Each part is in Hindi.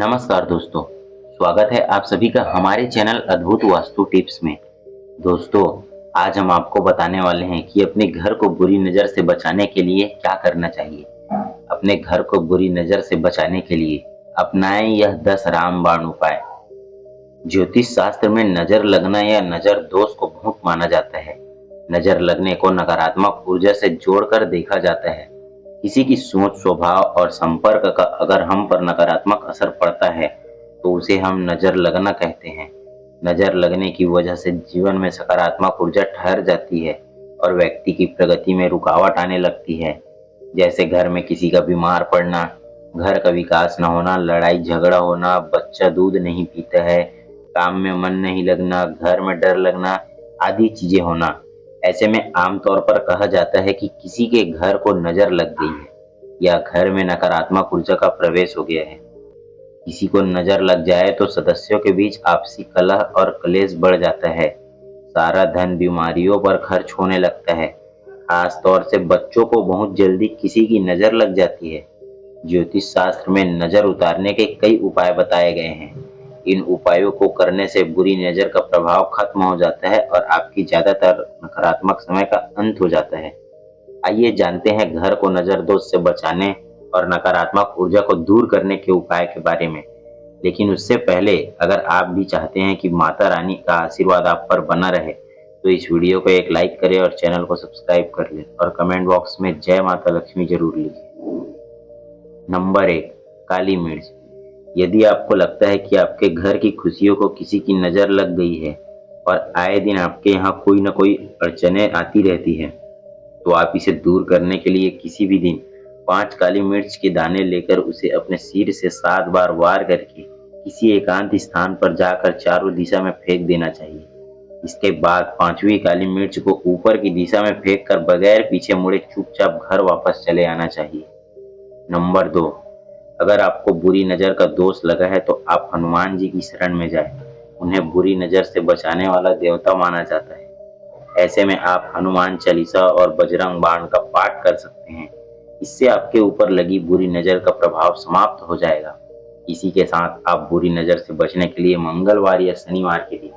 नमस्कार दोस्तों, स्वागत है आप सभी का हमारे चैनल अद्भुत वास्तु टिप्स में। दोस्तों, आज हम आपको बताने वाले हैं कि अपने घर को बुरी नज़र से बचाने के लिए क्या करना चाहिए। अपने घर को बुरी नज़र से बचाने के लिए अपनाएं यह 10 रामबाण उपाय। ज्योतिष शास्त्र में नज़र लगना या नज़र दोष को भूत माना जाता है। नज़र लगने को नकारात्मक ऊर्जा से जोड़कर देखा जाता है। किसी की सोच, स्वभाव और संपर्क का अगर हम पर नकारात्मक असर पड़ता है तो उसे हम नज़र लगना कहते हैं। नज़र लगने की वजह से जीवन में सकारात्मक ऊर्जा ठहर जाती है और व्यक्ति की प्रगति में रुकावट आने लगती है। जैसे घर में किसी का बीमार पड़ना, घर का विकास न होना, लड़ाई झगड़ा होना, बच्चा दूध नहीं पीता है, काम में मन नहीं लगना, घर में डर लगना आदि चीजें होना। ऐसे में आमतौर पर कहा जाता है कि किसी के घर को नजर लग गई है या घर में नकारात्मक ऊर्जा का प्रवेश हो गया है। किसी को नजर लग जाए तो सदस्यों के बीच आपसी कलह और क्लेश बढ़ जाता है। सारा धन बीमारियों पर खर्च होने लगता है। खास तौर से बच्चों को बहुत जल्दी किसी की नजर लग जाती है। ज्योतिष शास्त्र में नजर उतारने के कई उपाय बताए गए हैं। इन उपायों को करने से बुरी नजर का प्रभाव खत्म हो जाता है और आपकी ज्यादातर नकारात्मक समय का अंत हो जाता है। आइए जानते हैं घर को नजर दोष से बचाने और नकारात्मक ऊर्जा को दूर करने के उपाय के बारे में। लेकिन उससे पहले अगर आप भी चाहते हैं कि माता रानी का आशीर्वाद आप पर बना रहे तो इस वीडियो को एक लाइक करें और चैनल को सब्सक्राइब कर लें और कमेंट बॉक्स में जय माता लक्ष्मी जरूर लिखें। नंबर 1, काली मिर्च। यदि आपको लगता है कि आपके घर की खुशियों को किसी की नज़र लग गई है और आए दिन आपके यहाँ कोई न कोई अड़चनें आती रहती है, तो आप इसे दूर करने के लिए किसी भी दिन 5 काली मिर्च के दाने लेकर उसे अपने सिर से 7 बार वार करके किसी एकांत स्थान पर जाकर चारों दिशा में फेंक देना चाहिए। इसके बाद 5वीं काली मिर्च को ऊपर की दिशा में फेंक कर बगैर पीछे मुड़े चुपचाप घर वापस चले आना चाहिए। नंबर 2, अगर आपको बुरी नज़र का दोष लगा है तो आप हनुमान जी की शरण में जाएं। उन्हें बुरी नज़र से बचाने वाला देवता माना जाता है। ऐसे में आप हनुमान चालीसा और बजरंग बाण का पाठ कर सकते हैं। इससे आपके ऊपर लगी बुरी नज़र का प्रभाव समाप्त हो जाएगा। इसी के साथ आप बुरी नज़र से बचने के लिए मंगलवार या शनिवार के दिन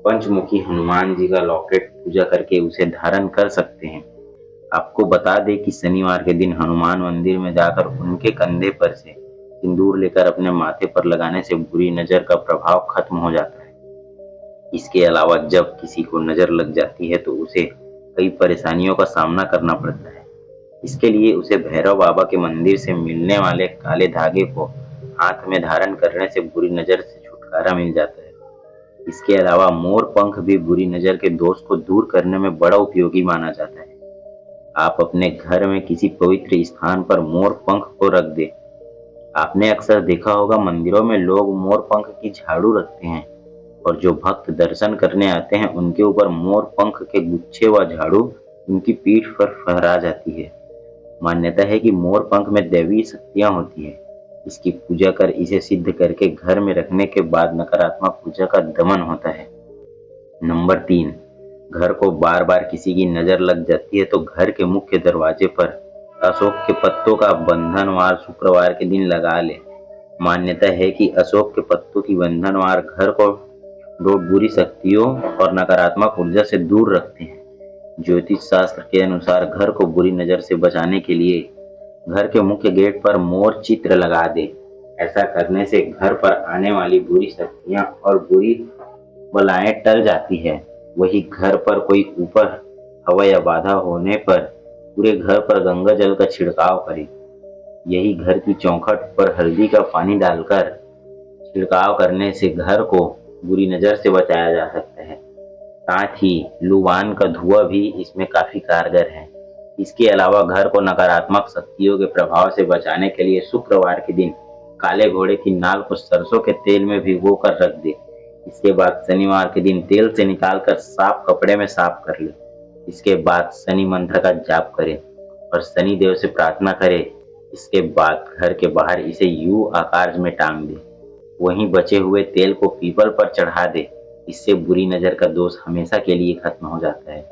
पंचमुखी हनुमान जी का लॉकेट पूजा करके उसे धारण कर सकते हैं। आपको बता दें कि शनिवार के दिन हनुमान मंदिर में जाकर उनके कंधे पर से सिंदूर लेकर अपने माथे पर लगाने से बुरी नज़र का प्रभाव खत्म हो जाता है। इसके अलावा जब किसी को नज़र लग जाती है तो उसे कई परेशानियों का सामना करना पड़ता है। इसके लिए उसे भैरव बाबा के मंदिर से मिलने वाले काले धागे को हाथ में धारण करने से बुरी नज़र से छुटकारा मिल जाता है। इसके अलावा मोर पंख भी बुरी नज़र के दोष को दूर करने में बड़ा उपयोगी माना जाता है। आप अपने घर में किसी पवित्र स्थान पर मोर पंख को रख दें। आपने अक्सर देखा होगा मंदिरों में लोग मोर पंख की झाड़ू रखते हैं और जो भक्त दर्शन करने आते हैं उनके ऊपर मोर पंख के गुच्छे व झाड़ू उनकी पीठ पर फहरा जाती है। मान्यता है कि मोर पंख में दैवी शक्तियां होती है। इसकी पूजा कर इसे सिद्ध करके घर में रखने के बाद नकारात्मक ऊर्जा का दमन होता है। नंबर 3, घर को बार बार किसी की नज़र लग जाती है तो घर के मुख्य दरवाजे पर अशोक के पत्तों का बंधनवार शुक्रवार के दिन लगा ले। मान्यता है कि अशोक के पत्तों की बंधनवार घर को बुरी शक्तियों और नकारात्मक ऊर्जा से दूर रखते हैं। ज्योतिष शास्त्र के अनुसार घर को बुरी नज़र से बचाने के लिए घर के मुख्य गेट पर मोर चित्र लगा दे। ऐसा करने से घर पर आने वाली बुरी शक्तियां और बुरी बलाएं टल जाती है। वही घर पर कोई ऊपर हवा या बाधा होने पर पूरे घर पर गंगा जल का छिड़काव करें। यही घर की चौखट पर हल्दी का पानी डालकर छिड़काव करने से घर को बुरी नज़र से बचाया जा सकता है। साथ ही लुबान का धुआं भी इसमें काफी कारगर है। इसके अलावा घर को नकारात्मक शक्तियों के प्रभाव से बचाने के लिए शुक्रवार के दिन काले घोड़े की नाल को सरसों के तेल में भिगो कर रख दे। इसके बाद शनिवार के दिन तेल से निकालकर साफ कपड़े में साफ कर ले। इसके बाद शनि मंत्र का जाप करें और शनि देव से प्रार्थना करें। इसके बाद घर के बाहर इसे यू आकार में टांग दे। वहीं बचे हुए तेल को पीपल पर चढ़ा दे। इससे बुरी नज़र का दोष हमेशा के लिए खत्म हो जाता है।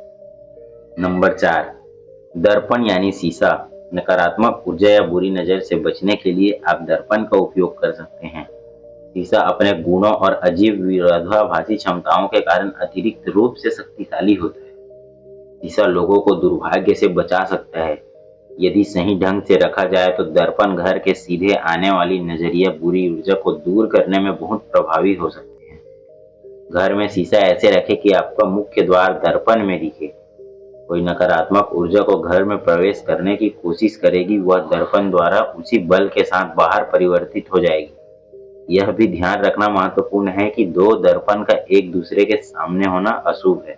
नंबर 4, दर्पण यानी शीशा। नकारात्मक ऊर्जा या बुरी नज़र से बचने के लिए आप दर्पण का उपयोग कर सकते हैं। शीशा अपने गुणों और अजीब विरोधाभासी क्षमताओं के कारण अतिरिक्त रूप से शक्तिशाली होता है। शीशा लोगों को दुर्भाग्य से बचा सकता है। यदि सही ढंग से रखा जाए तो दर्पण घर के सीधे आने वाली नजरिया बुरी ऊर्जा को दूर करने में बहुत प्रभावी हो सकते हैं। घर में शीशा ऐसे रखें कि आपका मुख्य द्वार दर्पण में दिखे। कोई नकारात्मक ऊर्जा को घर में प्रवेश करने की कोशिश करेगी, वह दर्पण द्वारा उसी बल के साथ बाहर परिवर्तित हो जाएगी। यह भी ध्यान रखना महत्वपूर्ण है कि दो दर्पण का एक दूसरे के सामने होना अशुभ है।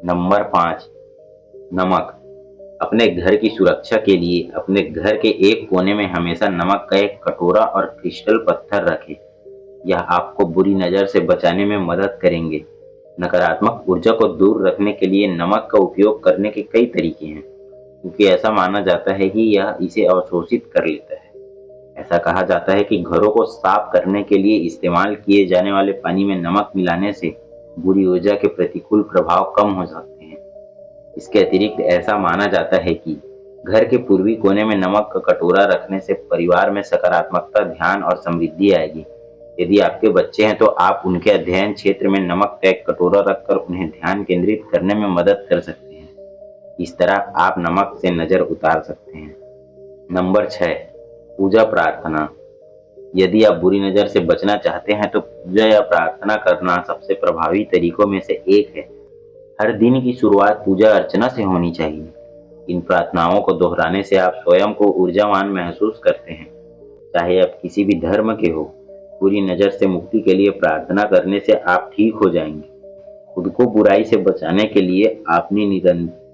नंबर 5, नमक। अपने घर की सुरक्षा के लिए अपने घर के एक कोने में हमेशा नमक का एक कटोरा और क्रिस्टल पत्थर रखें। यह आपको बुरी नजर से बचाने में मदद करेंगे। नकारात्मक ऊर्जा को दूर रखने के लिए नमक का उपयोग करने के कई तरीके हैं, क्योंकि ऐसा माना जाता है कि यह इसे अवशोषित कर लेता है। ऐसा कहा जाता है कि घरों को साफ करने के लिए इस्तेमाल किए जाने वाले पानी में नमक मिलाने से बुरी ऊर्जा के प्रतिकूल प्रभाव कम हो सकते हैं। इसके अतिरिक्त ऐसा माना जाता है कि घर के पूर्वी कोने में नमक का कटोरा रखने से परिवार में सकारात्मकता, ध्यान और समृद्धि आएगी। यदि आपके बच्चे हैं तो आप उनके अध्ययन क्षेत्र में नमक का एक कटोरा रखकर उन्हें ध्यान केंद्रित करने में मदद कर सकते हैं। इस तरह आप नमक से नजर उतार सकते हैं। नंबर 6, पूजा प्रार्थना। यदि आप बुरी नजर से बचना चाहते हैं तो पूजा या प्रार्थना करना सबसे प्रभावी तरीकों में से एक है। हर दिन की शुरुआत पूजा अर्चना से होनी चाहिए। इन प्रार्थनाओं को दोहराने से आप स्वयं को ऊर्जावान महसूस करते हैं। चाहे आप किसी भी धर्म के हो, बुरी नजर से मुक्ति के लिए प्रार्थना करने से आप ठीक हो जाएंगे। खुद को बुराई से बचाने के लिए अपनी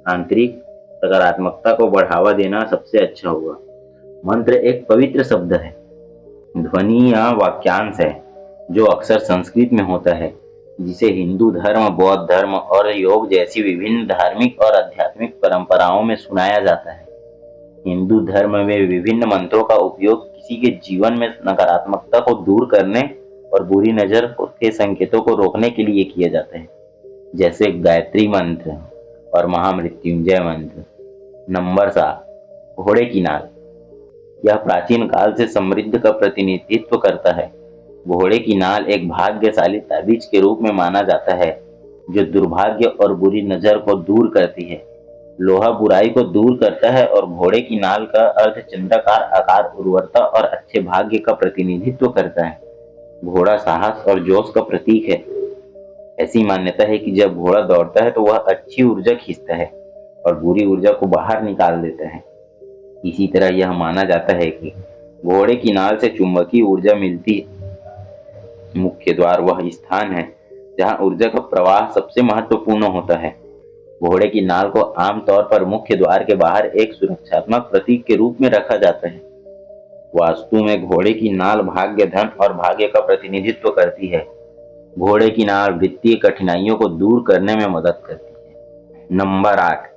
आंतरिक सकारात्मकता को बढ़ावा देना सबसे अच्छा होगा। मंत्र एक पवित्र शब्द है, ध्वनि या वाक्यांश है जो अक्सर संस्कृत में होता है, जिसे हिंदू धर्म, बौद्ध धर्म और योग जैसी विभिन्न धार्मिक और आध्यात्मिक परंपराओं में सुनाया जाता है। हिंदू धर्म में विभिन्न मंत्रों का उपयोग किसी के जीवन में नकारात्मकता को दूर करने और बुरी नजर के संकेतों को रोकने के लिए किया जाता है, जैसे गायत्री मंत्र और महामृत्युंजय मंत्र। नंबर 7, घोड़े की नाल। यह प्राचीन काल से समृद्धि का प्रतिनिधित्व करता है। घोड़े की नाल एक भाग्यशाली ताबीज के रूप में माना जाता है, जो दुर्भाग्य और बुरी नजर को दूर करती है। लोहा बुराई को दूर करता है और घोड़े की नाल का अर्धचंद्राकार आकार उर्वरता और अच्छे भाग्य का प्रतिनिधित्व करता है। घोड़ा साहस और जोश का प्रतीक है। ऐसी मान्यता है कि जब घोड़ा दौड़ता है तो वह अच्छी ऊर्जा खींचता है और बुरी ऊर्जा को बाहर निकाल देता है। इसी तरह यह माना जाता है कि घोड़े की नाल से चुंबकीय ऊर्जा मिलती है। मुख्य द्वार वह स्थान है जहां ऊर्जा का प्रवाह सबसे महत्वपूर्ण होता है। घोड़े की नाल को आमतौर पर मुख्य द्वार के बाहर एक सुरक्षात्मक प्रतीक के रूप में रखा जाता है। वास्तु में घोड़े की नाल भाग्य, धन और भाग्य का प्रतिनिधित्व करती है। घोड़े की नाल वित्तीय कठिनाइयों को दूर करने में मदद करती है। नंबर 8,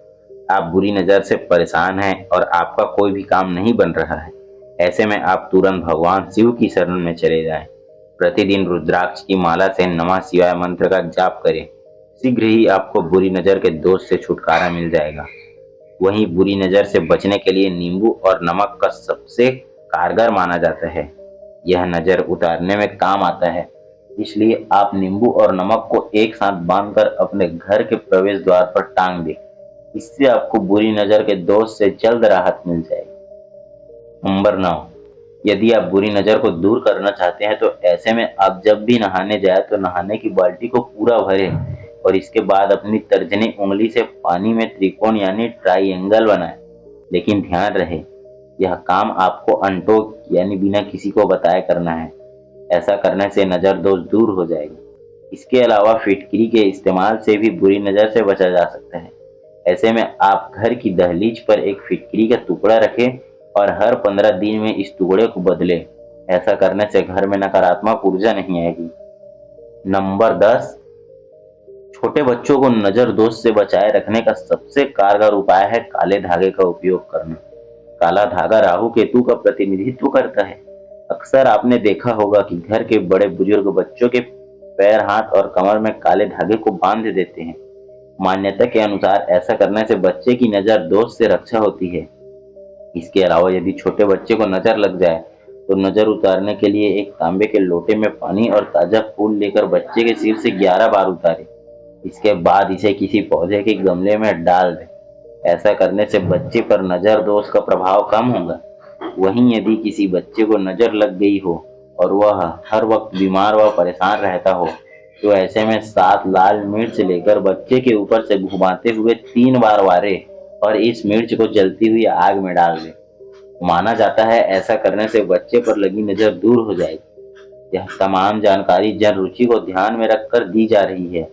आप बुरी नजर से परेशान हैं और आपका कोई भी काम नहीं बन रहा है। ऐसे में आप तुरंत भगवान शिव की शरण में चले जाएं। प्रतिदिन रुद्राक्ष की माला से नमः शिवाय मंत्र का जाप करें। शीघ्र ही आपको बुरी नजर के दोष से छुटकारा मिल जाएगा। वहीं बुरी नजर से बचने के लिए नींबू और नमक का सबसे कारगर माना जाता है। यह नजर उतारने में काम आता है, इसलिए आप नींबू और नमक को एक साथ बांधकर अपने घर के प्रवेश द्वार पर टांग दें। इससे आपको बुरी नजर के दोष से जल्द राहत मिल जाएगी। नंबर 9, यदि आप बुरी नजर को दूर करना चाहते हैं तो ऐसे में आप जब भी नहाने जाए तो नहाने की बाल्टी को पूरा भरें और इसके बाद अपनी तर्जनी उंगली से पानी में त्रिकोण यानी ट्राइएंगल बनाएं। लेकिन ध्यान रहे, यह काम आपको अनटोक यानी बिना किसी को बताए करना है। ऐसा करने से नजर दोष दूर हो जाएगा। इसके अलावा फिटकरी के इस्तेमाल से भी बुरी नजर से बचा जा सकता है। ऐसे में आप घर की दहलीज पर एक फिटकरी का टुकड़ा रखें और हर 15 दिन में इस टुकड़े को बदलें। ऐसा करने से घर में नकारात्मक ऊर्जा नहीं आएगी। नंबर 10, छोटे बच्चों को नजर दोष से बचाए रखने का सबसे कारगर उपाय है काले धागे का उपयोग करना। काला धागा राहु केतु का प्रतिनिधित्व करता है। अक्सर आपने देखा होगा कि घर के बड़े बुजुर्ग बच्चों के पैर, हाथ और कमर में काले धागे को बांध देते हैं। मान्यता के अनुसार ऐसा करने से बच्चे की नजर दोष से रक्षा होती है। इसके अलावा यदि छोटे बच्चे को नजर लग जाए तो नजर उतारने के लिए एक तांबे के लोटे में पानी और ताजा फूल लेकर बच्चे के सिर से 11 बार उतारे। इसके बाद इसे किसी पौधे के गमले में डाल दें। ऐसा करने से बच्चे पर नजर दोष का प्रभाव कम होगा। वहीं यदि किसी बच्चे को नजर लग गई हो और वह हर वक्त बीमार व परेशान रहता हो, तो ऐसे में 7 लाल मिर्च लेकर बच्चे के ऊपर से घुमाते हुए 3 बार वारे और इस मिर्च को जलती हुई आग में डाल दें। माना जाता है ऐसा करने से बच्चे पर लगी नजर दूर हो जाएगी। यह तमाम जानकारी जन रुचि को ध्यान में रखकर दी जा रही है।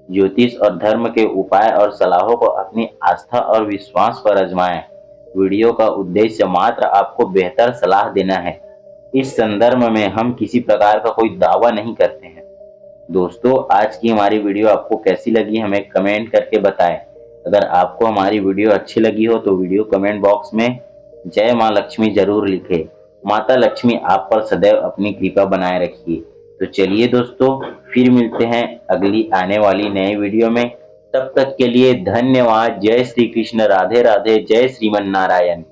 ज्योतिष और धर्म के उपाय और सलाहों को अपनी आस्था और विश्वास पर आजमाएं। वीडियो का उद्देश्य मात्र आपको बेहतर सलाह देना है। इस संदर्भ में हम किसी प्रकार का कोई दावा नहीं करते हैं। दोस्तों, आज की हमारी वीडियो आपको कैसी लगी हमें कमेंट करके बताएं। अगर आपको हमारी वीडियो अच्छी लगी हो तो वीडियो कमेंट बॉक्स में जय मां लक्ष्मी जरूर लिखें। माता लक्ष्मी आप पर सदैव अपनी कृपा बनाए रखिए। तो चलिए दोस्तों, फिर मिलते हैं अगली आने वाली नई वीडियो में। तब तक के लिए धन्यवाद। जय श्री कृष्ण, राधे राधे, जय श्रीमन नारायण।